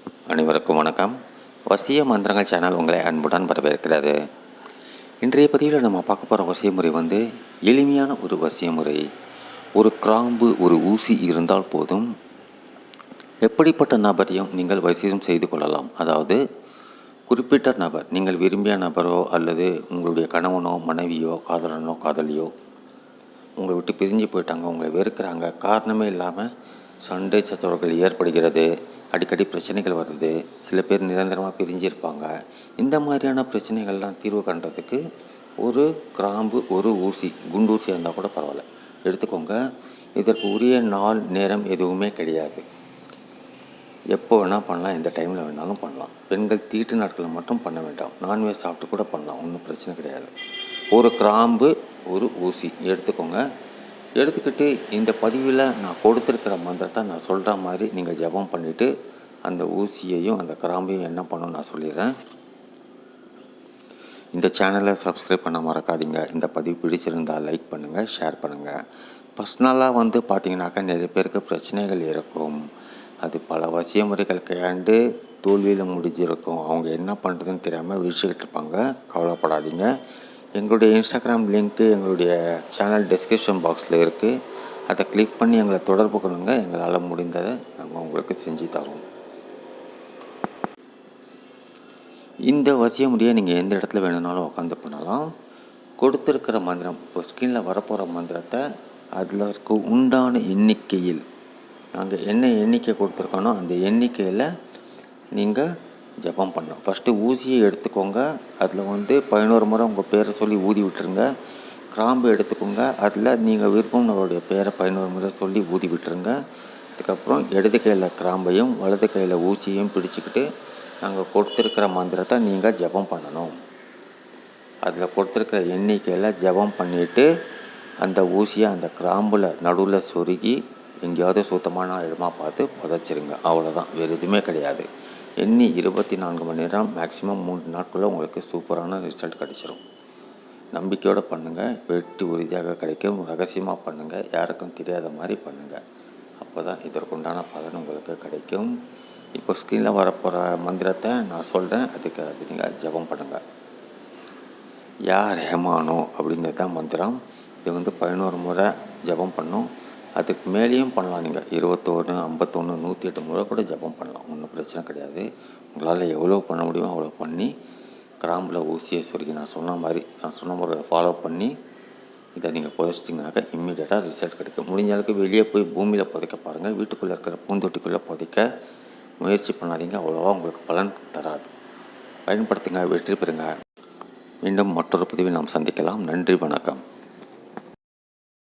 அனைவருக்கும் வணக்கம். வசிய மந்திரங்கள் சேனல் உங்களை அன்புடன் வரவேற்கிறது. இன்றைய பதிவில் நம்ம பார்க்க போகிற வசிய முறை எளிமையான ஒரு வசிய முறை. ஒரு கிராம்பு, ஒரு ஊசி இருந்தால் போதும் எப்படிப்பட்ட நபரையும் நீங்கள் வசியம் செய்து கொள்ளலாம். அதாவது குறிப்பிட்ட நபர், நீங்கள் விரும்பிய நபரோ அல்லது உங்களுடைய கணவனோ மனைவியோ காதலனோ காதலியோ உங்களை விட்டு பிரிஞ்சு போயிட்டாங்க, உங்களை வெறுக்கிறாங்க, காரணமே இல்லாமல் சண்டை சச்சரவுகள் ஏற்படுகிறது, அடிக்கடி பிரச்சனைகள் வருது, சில பேர் நிரந்தரமாக பிரிஞ்சிருப்பாங்க. இந்த மாதிரியான பிரச்சனைகள்லாம் தீர்வு காண்றதுக்கு ஒரு கிராம்பு, ஒரு ஊசி, குண்டூசியாக இருந்தால் கூட பரவாயில்ல, எடுத்துக்கோங்க. இதற்கு உரிய நாள் நேரம் எதுவுமே கிடையாது. எப்போ வேணால் பண்ணலாம், எந்த டைமில் வேணாலும் பண்ணலாம். பெண்கள் தீட்டு நாட்களில் மட்டும் பண்ண வேண்டாம். நான்வெஜ் சாப்பிட்டு கூட பண்ணலாம், ஒன்றும் பிரச்சனை கிடையாது. ஒரு கிராம்பு, ஒரு ஊசி எடுத்துக்கோங்க. எடுத்துக்கிட்டு இந்த பதிவில் நான் கொடுத்துருக்கிற மந்திரத்தை நான் சொல்கிற மாதிரி நீங்கள் ஜபம் பண்ணிவிட்டு அந்த ஊசியையும் அந்த கிராம்பையும் என்ன பண்ணணும்னு நான் சொல்லிடுறேன். இந்த சேனலை சப்ஸ்கிரைப் பண்ண மறக்காதீங்க. இந்த பதிவு பிடிச்சிருந்தால் லைக் பண்ணுங்கள், ஷேர் பண்ணுங்கள். பர்சனலாக பார்த்தீங்கன்னாக்கா நிறைய பேருக்கு பிரச்சனைகள் இருக்கும். அது பல வசிய முறைகள் கையாண்டு தோல்வியில் முடிஞ்சிருக்கும். அவங்க என்ன பண்ணுறதுன்னு தெரியாமல் வீழ்ச்சிக்கிட்டு இருப்பாங்க. கவலைப்படாதீங்க. எங்களுடைய இன்ஸ்டாகிராம் லிங்க்கு எங்களுடைய சேனல் டிஸ்கிரிப்ஷன் பாக்ஸில் இருக்குது. அதை கிளிக் பண்ணி எங்களை தொடர்பு கொள்ளுங்க. எங்களால் முடிந்ததை நாங்கள் உங்களுக்கு செஞ்சு தரோம். இந்த வசிய முறையை நீங்கள் எந்த இடத்துல வேணும்னாலும் உட்காந்து பண்ணலாம். கொடுத்துருக்கிற மந்திரம், இப்போ ஸ்க்ரீனில் வரப்போகிற மந்திரத்தை அதில் இருக்க உண்டான எண்ணிக்கையில், நாங்கள் என்ன எண்ணிக்கை கொடுத்துருக்கோனோ அந்த எண்ணிக்கையில் நீங்கள் ஜபம் பண்ணோம். ஃபஸ்ட்டு ஊசியை எடுத்துக்கோங்க. அதில் 11 முறை உங்கள் பேரை சொல்லி ஊதி விட்டுருங்க. கிராம்பு எடுத்துக்கோங்க. அதில் நீங்கள் விருப்பம் நம்மளுடைய பேரை 11 முறை சொல்லி ஊதி விட்டுருங்க. அதுக்கப்புறம் இடது கையில் கிராம்பையும் வலது கையில் ஊசியையும் பிடிச்சிக்கிட்டு நாங்கள் கொடுத்துருக்கிற மந்திரத்தை நீங்கள் ஜபம் பண்ணணும். அதில் கொடுத்துருக்கிற எண்ணிக்கையில் ஜபம் பண்ணிவிட்டு அந்த ஊசியை அந்த கிராம்பில் நடுவில் சொருகி எங்கேயாவது சுத்தமான இடமா பார்த்து புதைச்சிருங்க. அவ்வளோதான், வேறு எதுவுமே கிடையாது. எண்ணி 24 மணி நேரம், மேக்ஸிமம் 3 நாட்குள்ளே உங்களுக்கு சூப்பரான ரிசல்ட் கிடைச்சிரும். நம்பிக்கையோடு பண்ணுங்கள், வெற்றி உறுதியாக கிடைக்கும். ரகசியமாக பண்ணுங்கள், யாருக்கும் தெரியாத மாதிரி பண்ணுங்கள். அப்போ தான் இதற்குண்டான பலன் உங்களுக்கு கிடைக்கும். இப்போ ஸ்க்ரீனில் வரப்போகிற மந்திரத்தை நான் சொல்கிறேன், அதுக்கு நீங்கள் ஜபம் பண்ணுங்கள். யா ரஹ்மானோ அப்படிங்கிறது தான் மந்திரம். இது 11 முறை ஜபம் பண்ணும். அதுக்கு மேலேயும் பண்ணலாம். நீங்கள் 21, 51, 108 முறை கூட ஜபம் பண்ணலாம், ஒன்றும் பிரச்சனை கிடையாது. உங்களால் எவ்வளோ பண்ண முடியுமோ அவ்வளோ பண்ணி கிராம்பில் ஊசியை சொருகி நான் சொன்ன முறையை ஃபாலோ பண்ணி இதை நீங்கள் புதைச்சிட்டிங்கனாக்கா இம்மிடியேட்டாக ரிசல்ட் கிடைக்கும். முடிஞ்ச அளவுக்கு வெளியே போய் பூமியில் புதைக்க பாருங்கள். வீட்டுக்குள்ளே இருக்கிற பூந்தொட்டிக்குள்ளே புதைக்க முயற்சி பண்ணாதீங்க, அவ்வளோவா உங்களுக்கு பலன் தராது. பயன்படுத்துங்க, வெற்றி பெறுங்க. மீண்டும் மற்றொரு பதிவில் நாம் சந்திக்கலாம். நன்றி, வணக்கம்.